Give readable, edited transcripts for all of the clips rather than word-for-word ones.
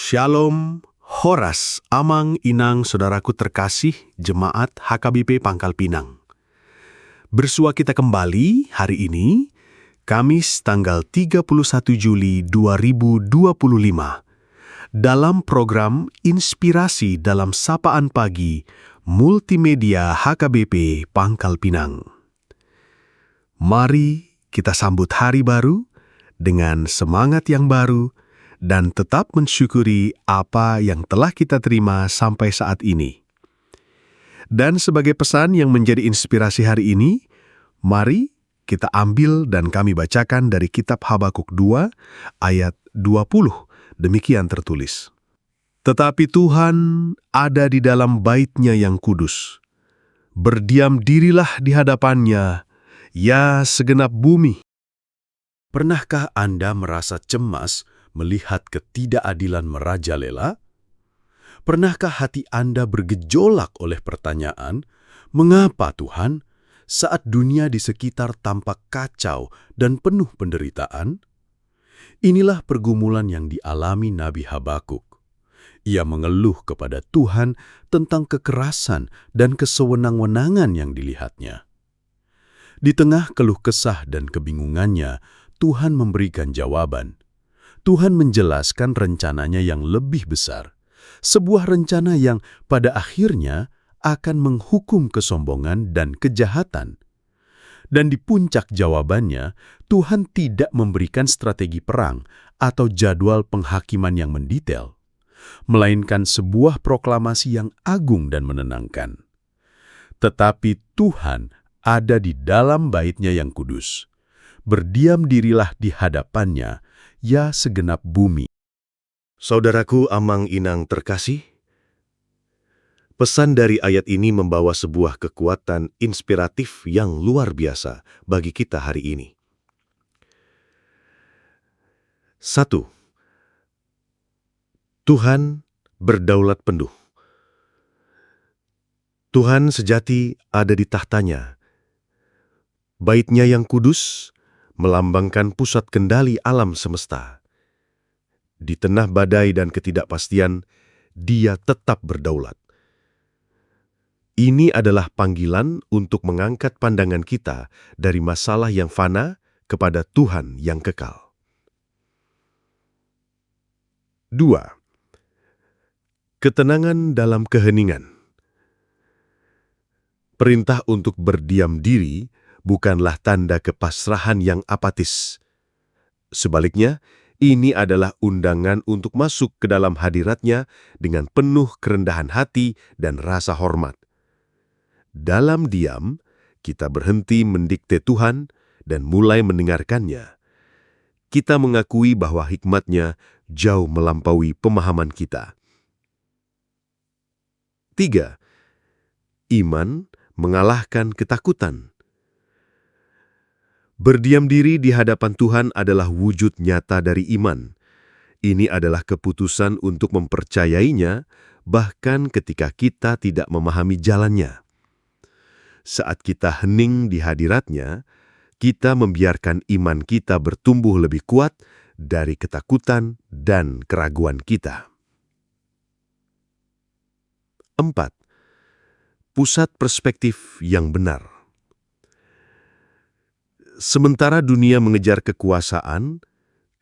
Shalom, Horas, Amang, Inang, saudaraku terkasih, Jemaat HKBP Pangkal Pinang. Bersua kita kembali hari ini, Kamis tanggal 31 Juli 2025, dalam program Inspirasi dalam Sapaan Pagi Multimedia HKBP Pangkal Pinang. Mari kita sambut hari baru dengan semangat yang baru, dan tetap mensyukuri apa yang telah kita terima sampai saat ini. Dan sebagai pesan yang menjadi inspirasi hari ini, mari kita ambil dan kami bacakan dari kitab Habakuk 2 ayat 20, demikian tertulis. Tetapi Tuhan ada di dalam bait-Nya yang kudus. Berdiam dirilah di hadapan-Nya, ya segenap bumi. Pernahkah Anda merasa cemas melihat ketidakadilan merajalela? Pernahkah hati Anda bergejolak oleh pertanyaan, mengapa Tuhan, saat dunia di sekitar tampak kacau dan penuh penderitaan? Inilah pergumulan yang dialami Nabi Habakuk. Ia mengeluh kepada Tuhan tentang kekerasan dan kesewenang-wenangan yang dilihatnya. Di tengah keluh kesah dan kebingungannya, Tuhan memberikan jawaban. Tuhan menjelaskan rencananya yang lebih besar, sebuah rencana yang pada akhirnya akan menghukum kesombongan dan kejahatan. Dan di puncak jawabannya, Tuhan tidak memberikan strategi perang atau jadwal penghakiman yang mendetail, melainkan sebuah proklamasi yang agung dan menenangkan. Tetapi Tuhan ada di dalam bait-Nya yang kudus. Berdiam dirilah di hadapan-Nya, ya segenap bumi. Saudaraku Amang Inang terkasih, pesan dari ayat ini membawa sebuah kekuatan inspiratif yang luar biasa bagi kita hari ini. 1. Tuhan berdaulat penuh. Tuhan sejati ada di tahtanya. Bait-Nya yang kudus melambangkan pusat kendali alam semesta. Di tengah badai dan ketidakpastian, Dia tetap berdaulat. Ini adalah panggilan untuk mengangkat pandangan kita dari masalah yang fana kepada Tuhan yang kekal. 2. Ketenangan dalam keheningan. Perintah untuk berdiam diri bukanlah tanda kepasrahan yang apatis. Sebaliknya, ini adalah undangan untuk masuk ke dalam hadirat-Nya dengan penuh kerendahan hati dan rasa hormat. Dalam diam, kita berhenti mendikte Tuhan dan mulai mendengarkan-Nya. Kita mengakui bahwa hikmat-Nya jauh melampaui pemahaman kita. 3. Iman mengalahkan ketakutan. Berdiam diri di hadapan Tuhan adalah wujud nyata dari iman. Ini adalah keputusan untuk mempercayainya, bahkan ketika kita tidak memahami jalannya. Saat kita hening di hadirat-Nya, kita membiarkan iman kita bertumbuh lebih kuat dari ketakutan dan keraguan kita. 4. Pusat perspektif yang benar. Sementara dunia mengejar kekuasaan,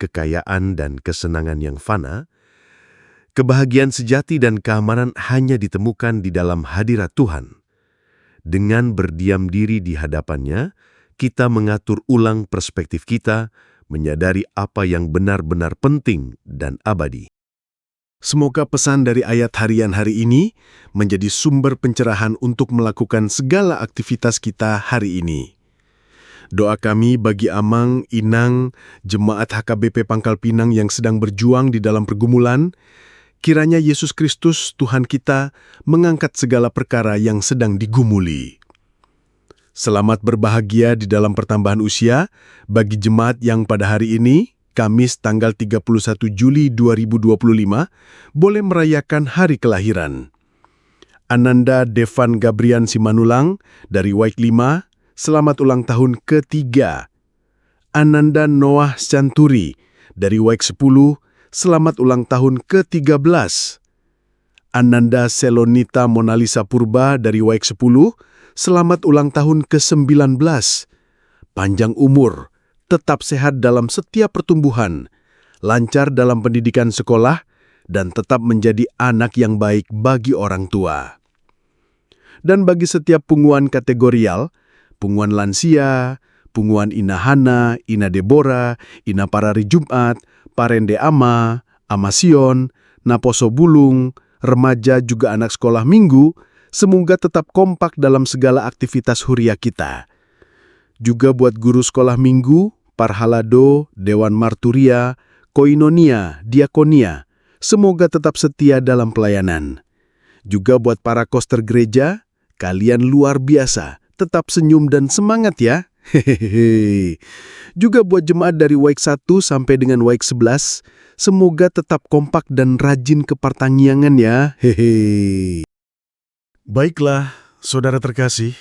kekayaan, dan kesenangan yang fana, kebahagiaan sejati dan keamanan hanya ditemukan di dalam hadirat Tuhan. Dengan berdiam diri di hadapan-Nya, kita mengatur ulang perspektif kita, menyadari apa yang benar-benar penting dan abadi. Semoga pesan dari ayat harian hari ini menjadi sumber pencerahan untuk melakukan segala aktivitas kita hari ini. Doa kami bagi Amang, Inang, Jemaat HKBP Pangkal Pinang yang sedang berjuang di dalam pergumulan, kiranya Yesus Kristus, Tuhan kita, mengangkat segala perkara yang sedang digumuli. Selamat berbahagia di dalam pertambahan usia bagi jemaat yang pada hari ini, Kamis tanggal 31 Juli 2025, boleh merayakan hari kelahiran. Ananda Devan Gabrian Simanulang dari Waik 5, selamat ulang tahun ke-3. Ananda Noah Santuri dari Waik 10, selamat ulang tahun ke-13. Ananda Selonita Monalisa Purba dari Waik 10, selamat ulang tahun ke-19. Panjang umur, tetap sehat dalam setiap pertumbuhan, lancar dalam pendidikan sekolah, dan tetap menjadi anak yang baik bagi orang tua. Dan bagi setiap punguan kategorial, punguan lansia, punguan Ina Hana, Ina Deborah, Ina Parari Jumat, Parende Ama, Amasion, Naposo Bulung, remaja juga anak sekolah minggu, semoga tetap kompak dalam segala aktivitas huria kita. Juga buat guru sekolah minggu, Parhalado, Dewan Marturia, Koinonia, Diakonia, semoga tetap setia dalam pelayanan. Juga buat para koster gereja, kalian luar biasa, tetap senyum dan semangat ya. Hehehe. Juga buat jemaat dari Waik 1 sampai dengan Waik 11, semoga tetap kompak dan rajin ke pertanggiangan ya. Hehe. Baiklah, saudara terkasih,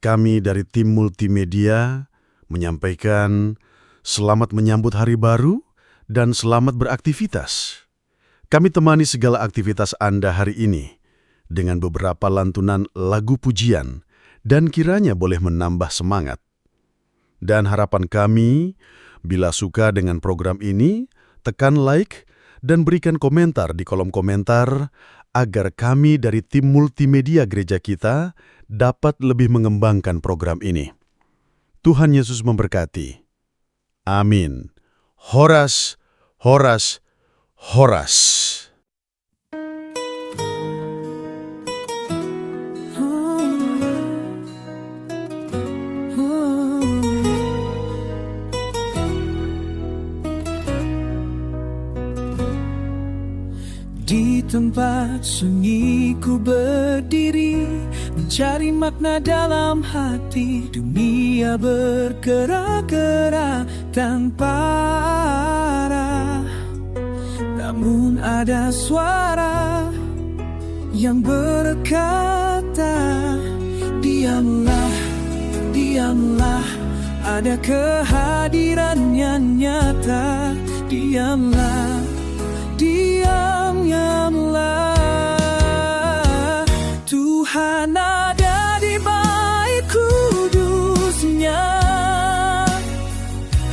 kami dari tim multimedia menyampaikan selamat menyambut hari baru dan selamat beraktivitas. Kami temani segala aktivitas Anda hari ini dengan beberapa lantunan lagu pujian dan kiranya boleh menambah semangat. Dan harapan kami, bila suka dengan program ini, tekan like dan berikan komentar di kolom komentar agar kami dari tim multimedia gereja kita dapat lebih mengembangkan program ini. Tuhan Yesus memberkati. Amin. Horas, horas, horas. Di tempat sunyi ku berdiri, mencari makna dalam hati. Dunia bergerak-gerak tanpa arah, namun ada suara yang berkata, diamlah, diamlah, ada kehadirannya nyata. Diamlah, diamlah, Tuhan ada di bait kudusnya.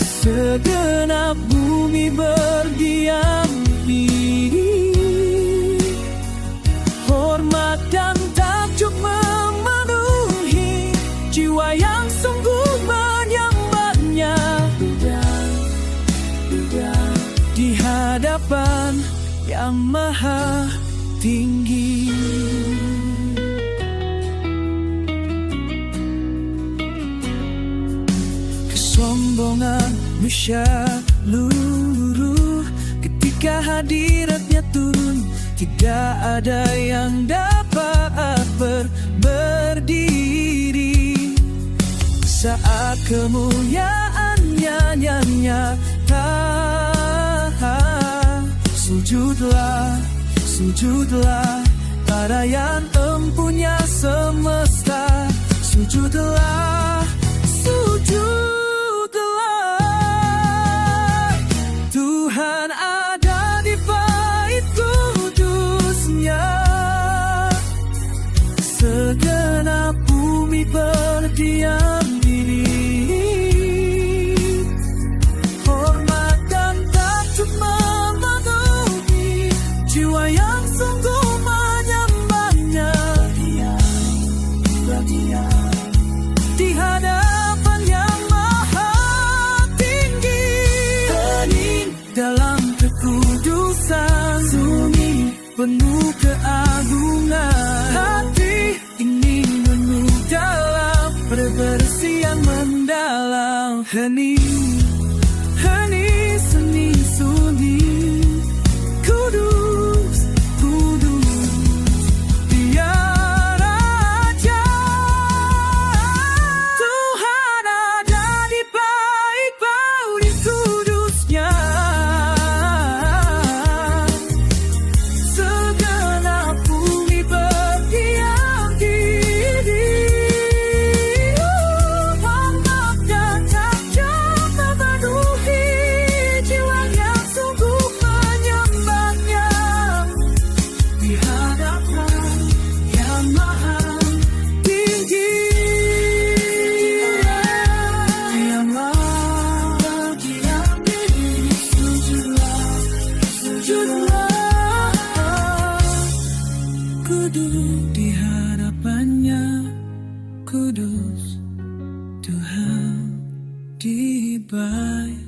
Segenap bumi berdiam diri, hormat dan takjub memenuhi jiwa yang sungguh menyembahnya. Di hadapan yang maha tinggi. Kesombongan menyeluruh ketika hadiratnya turun. Tidak ada yang dapat berdiri saat kemuliaannya nyata. Sujudlah, sujudlah pada yang empunya semesta. Sujudlah, sujudlah, Tuhan ada di bait kudusnya. Segenap bumi berdiam diri, hormat dan takjub jiwa yang sungguh menyembahnya. Di hadapan yang maha tinggi, hening dalam kekudusan, sunyi penuh keagungan. Hati ingin menunggu dalam perbersihan mendalam. Hening, hening, seni sunyi, kudus, kudus, Dia Raja. Tuhan ada di bait kudusnya. Segenap sujudlah, kudus di hadapannya, kudus Tuhan dibayarnya.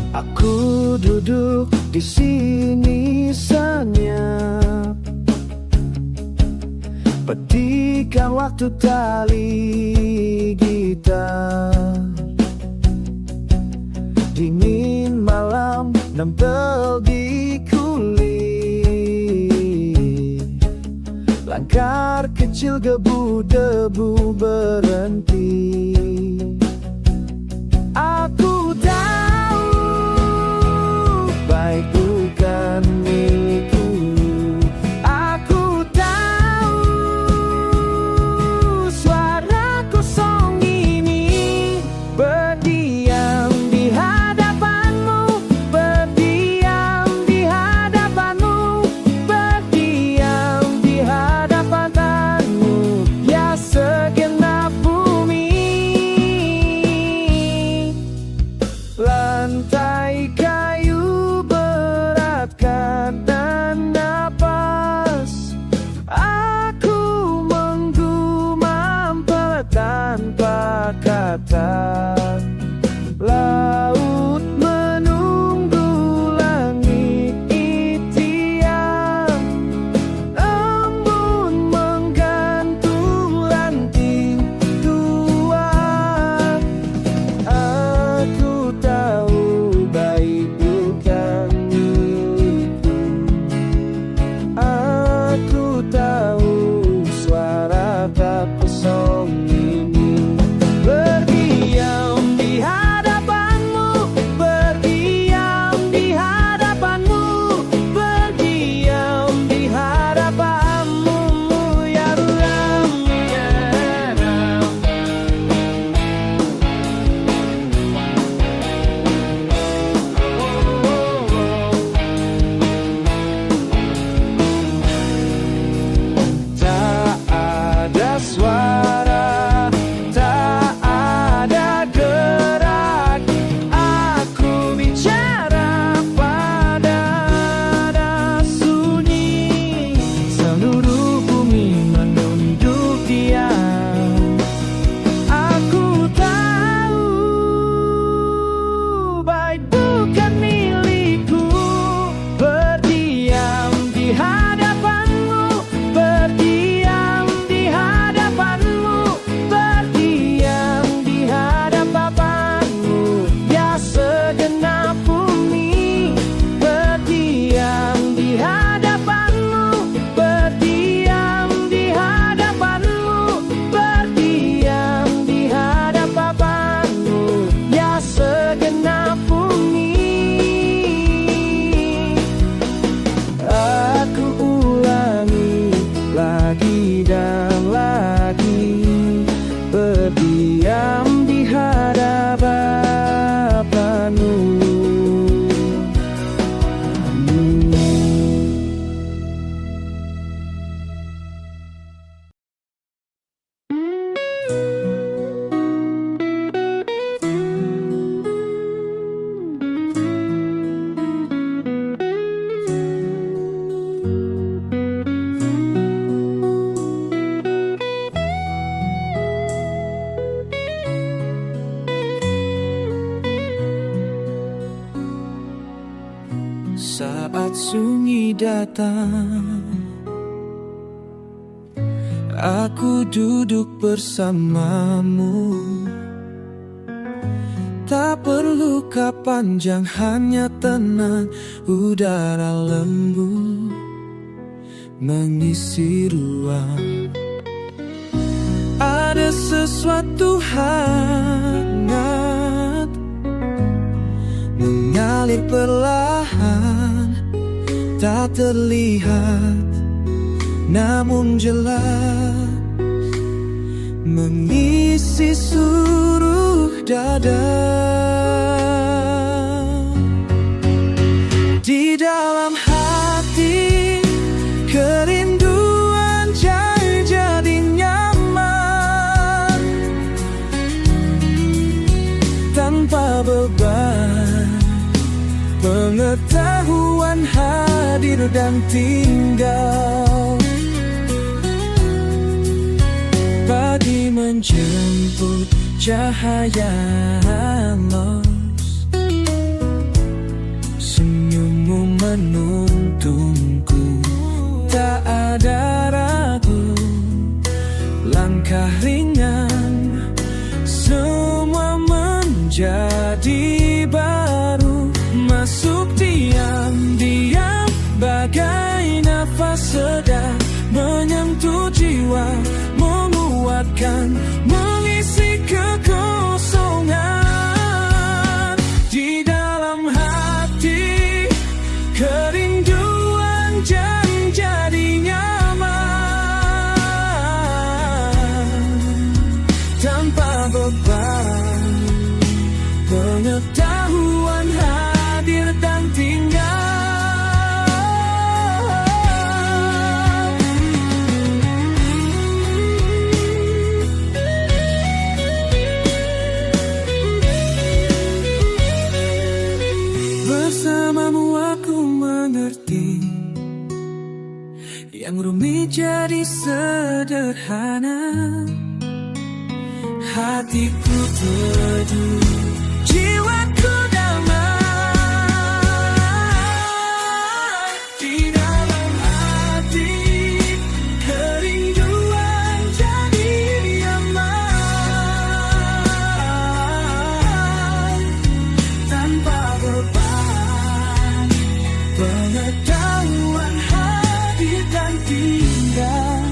Aku duduk di sini senyap, petikan waktu tali gitar. Dingin malam nempel di kulit, langkah kecil gebu-debu berhenti. Aku tahu baik bukan milikku. Aku tahu suara kosong ini berdiam di hadapanmu, berdiam di hadapanmu, berdiam di hadapanmu, ya segenap bumi. Lantai kayu beratkan dan napas, aku menggumam tanpa kata. Laut menunggu langit itiam, embun menggantung ranting tua. Aku tahu baik bukan milikku. Aku tahu suara tak kosong ini berdiam di hadapanmu, berdiam di hadapanmu, berdiam di hadapanmu, ya Ram, ya Ram. Tak ada suara, tak ada gerak. Aku bicara pada dada sunyi, seluruh bumi menunduk diam. Aku tahu baik bukan milikku, berdiam di hadapanmu, berdiam di hadapanmu, berdiam di hadapanmu, ya segenap bumi. Berdiam di hadapanmu, berdiam di hadapanmu, berdiam di hadapanmu, ya segenap bumi. Aku ulangi lagi dan lagi, berdiam di hadapanmu. Saat sunyi datang, aku duduk bersamamu. Tak perlu kata panjang, hanya tenang, udara lembut mengisi ruang. Ada sesuatu hangat mengalir perlahan, tak terlihat namun jelas mengisi seluruh dada. Di dalam hati kerinduan jadi nyaman, tanpa beban pengetahuan hadir dan tinggal. Pagi menjemput cahaya los, senyummu menuntunku, tak ada ragu, langkah ringan, semua menjadi baru. Masuk diam-diam bagai nafas sedang menyentuh jiwa, menguatkan, mengisi kekosongan. Di dalam hati kerinduan jadi nyaman, tanpa beban pengetahuan hadir dan tinggal. Bersamamu aku mengerti, yang rumit jadi sederhana. Hatiku teduh, jiwaku damai. Di dalam hati kerinduan jadi aman, tanpa beban pengetahuan hadir dan tinggal.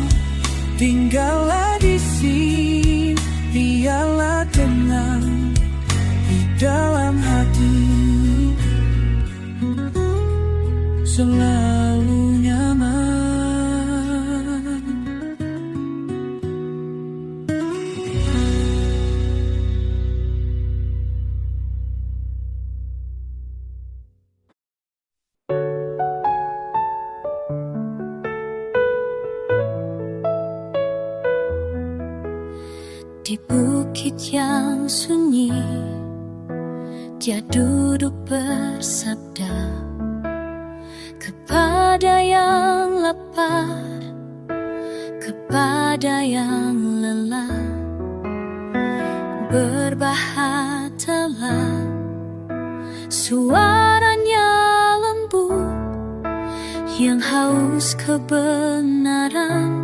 Tinggallah di sini, biarlah tenang di dalam hati, selalu nyaman. Di bukit yang sunyi, dia duduk bersabda kepada yang lapar, kepada yang lelah. Berbahagialah, suaranya lembut, yang haus kebenaran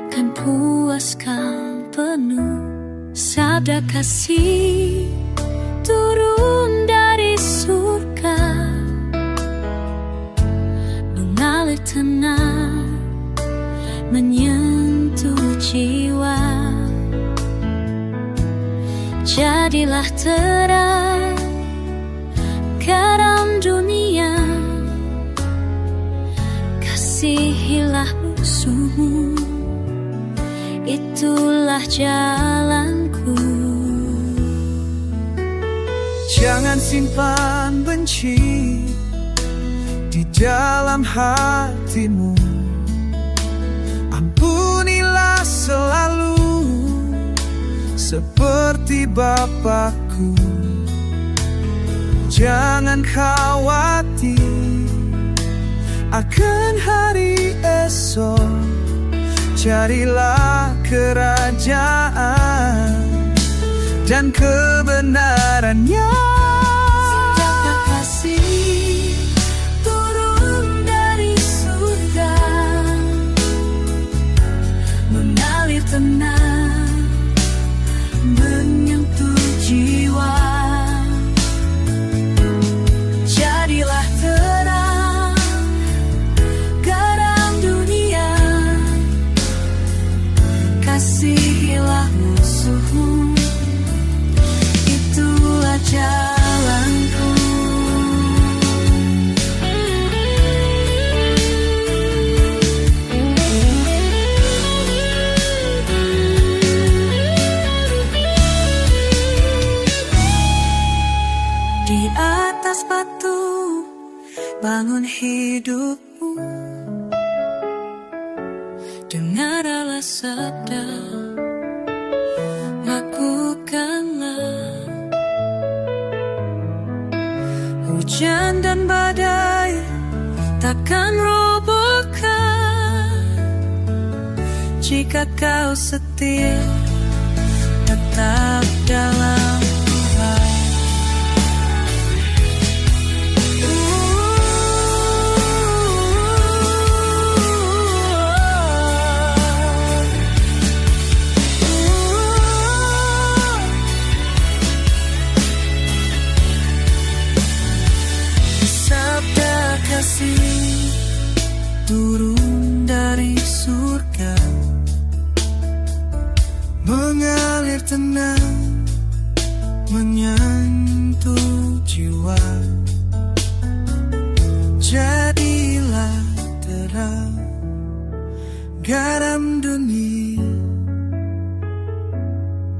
kan puaskan penuh. Sabda kasih turun dari surga, mengalir tenang, menyentuh jiwa. Jadilah terang, garam dunia, kasihilah musuhmu, itulah jalanku. Jangan simpan benci di dalam hatimu, ampunilah selalu seperti Bapakku. Jangan khawatir akan hari esok, carilah kerajaan dan kebenarannya. Sabda kasih turun dari surga, mengalir tenang, menyentuh jiwa. Jadilah terang, garam dunia, kasihilah musuhmu, itulah jalan. bangun hidupmu dengan rela sadar. Lakukanlah. Hujan dan badai takkan robohkan jika kau setia tetap dalam Tuhan. Sabda kasih turun dari surga, mengalir tenang, menyentuh jiwa. Jadilah terang, garam dunia.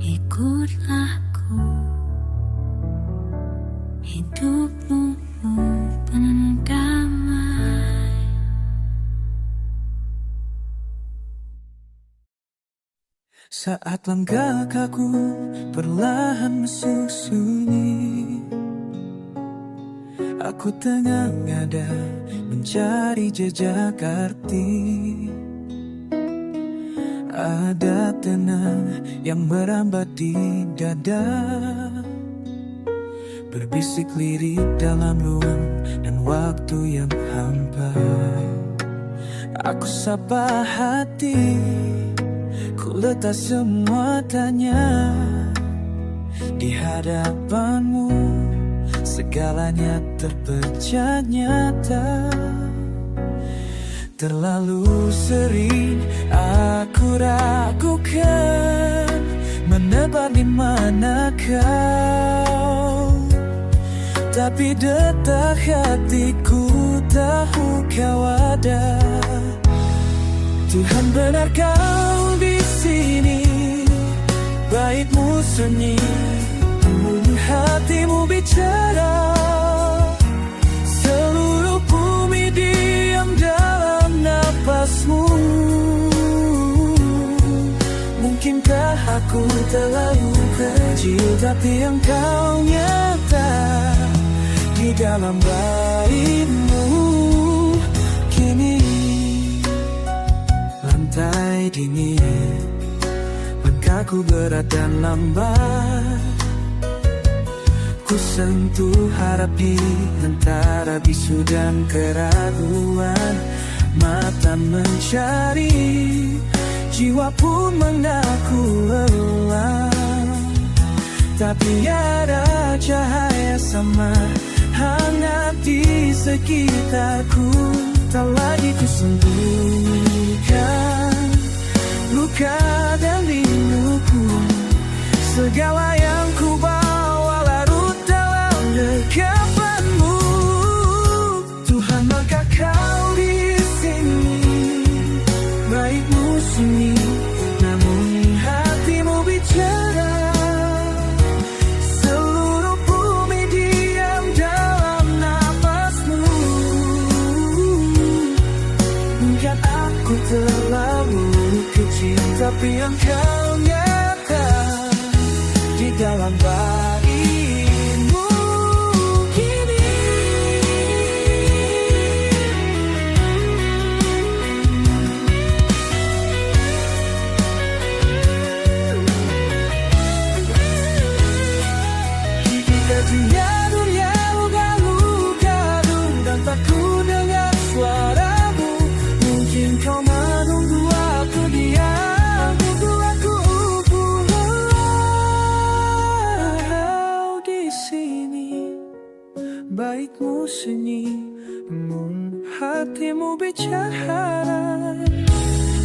ikutlah ku, hidupmu penuh damai. Saat langkah kaku perlahan masuk sunyi, aku tengah ngada mencari jejak arti. Ada tenang yang merambat di dada, berbisik lirik dalam ruang dan waktu yang hampa. Aku sapa hati, ku letak semua tanya di hadapanmu, segalanya terpecah nyata. Terlalu sering aku ragukan menebak di mana kau, tapi detak hatiku tahu kau ada. Tuhan, benar kau di sini, baitmu sunyi, hatimu bicara. Seluruh bumi diam dalam napasmu. Mungkinkah aku terlalu kecil, tapi engkau nyata di dalam baitmu. Kini lantai dingin, langkahku berat dan lambat. Ku sentuh harap di antara bisu dan keraguan. Mata mencari, jiwa pun mengaku lelah. Tapi ada cahaya sama hangat di sekitarku. Tak lagi ku sembunyikan luka dan rinduku. Segala yang ku bawa larut dalam dekapanmu. Tuhan, maka kau di sini, baitmu sunyi, namun hatimu bicara. Seluruh bumi diam dalam napasmu. Mungkin aku terlalu kecil, tapi engkau nyata di dalam baitmu kini. Jika dunia luka-luka dan tak ku dengar suaramu, mungkin kau menunggu aku diam, tunggu aku pulang. Di sini baitmu sunyi, namun hatimu bicara.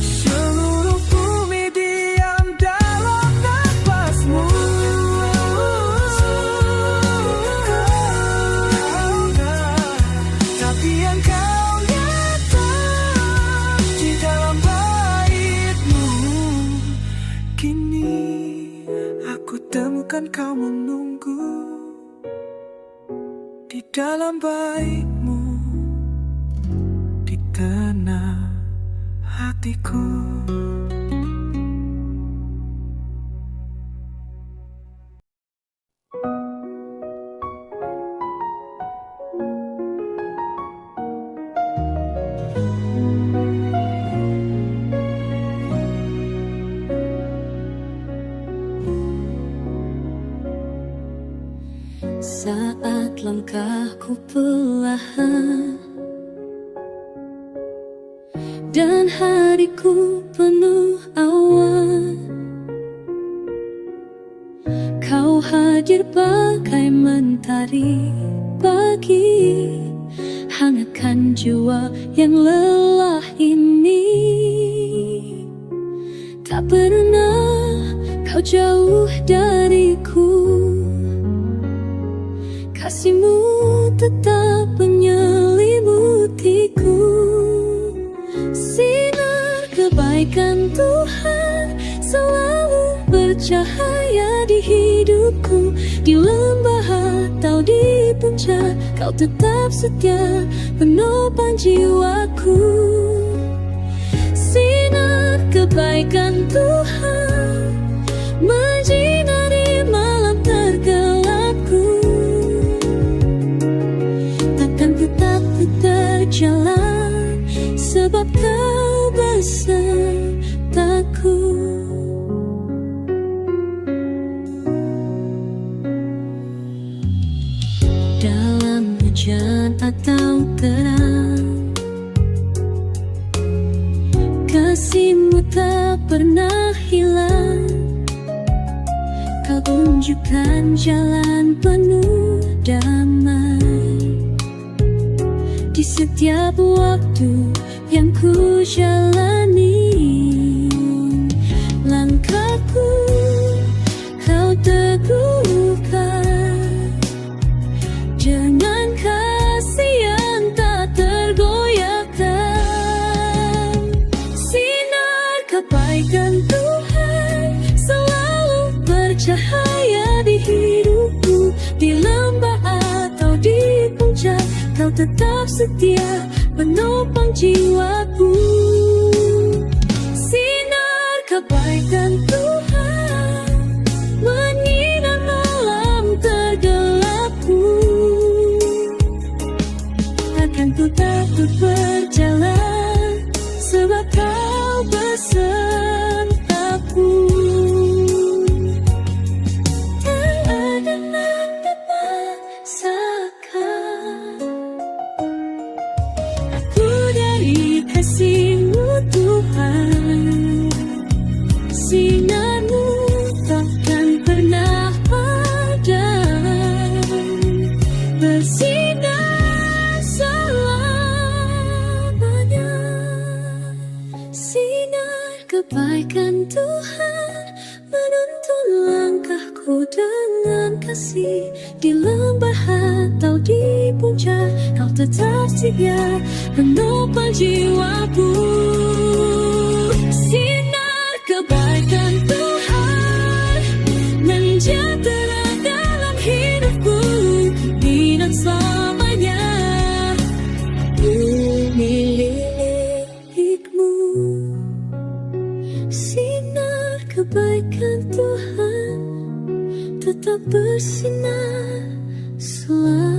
Seluruh bumi diam dalam napasmu. Tapi engkau nyata di dalam baitmu. Kini aku temukan kau menunggu di dalam baitmu. hatiku. Saat langkahku perlahan dan hariku penuh awan, kau hadir bagai mentari pagi, hangatkan jiwa yang lelah ini. Tak pernah kau jauh dariku, kasihmu tetap menyelimutiku. Sinar kebaikan Tuhan selalu bercahaya di hidupku. Di lembah atau di puncak, kau tetap setia penopang jiwaku. Sinar kebaikan Tuhan menjinari malam tergelapku. Tetap berjalan sebab kau besertaku. Dalam hujan atau terang, kasihmu tak pernah hilang. Kau tunjukkan jalan penuh damai di setiap waktu yang ku jalani. Langkahku kau teguhkan dengan kasih yang tak tergoyahkan. Sinar kebaikan Tuhan selalu bercahaya di hidupku. Di lembah atau di puncak, kau tetap setia penopang jiwaku. Sinar kebaikan Tuhan menyinar malam tergelapku. Akan ku takut berjalan sebab kau besertaku. Tak ada nada memaksakan aku dari kasih-Mu Tuhan. Sinar-Mu takkan pernah padam, bersinar selamanya. Sinar kebaikan Tuhan menuntun langkahku dengan kasih. Di lembah atau di puncak, kau tetap setia penopang jiwaku. Sinar kebaikan Tuhan menjentera dalam hidupku, dan selamanya milik-Mu. Sinar kebaikan Tuhan tetap bersinar selalu.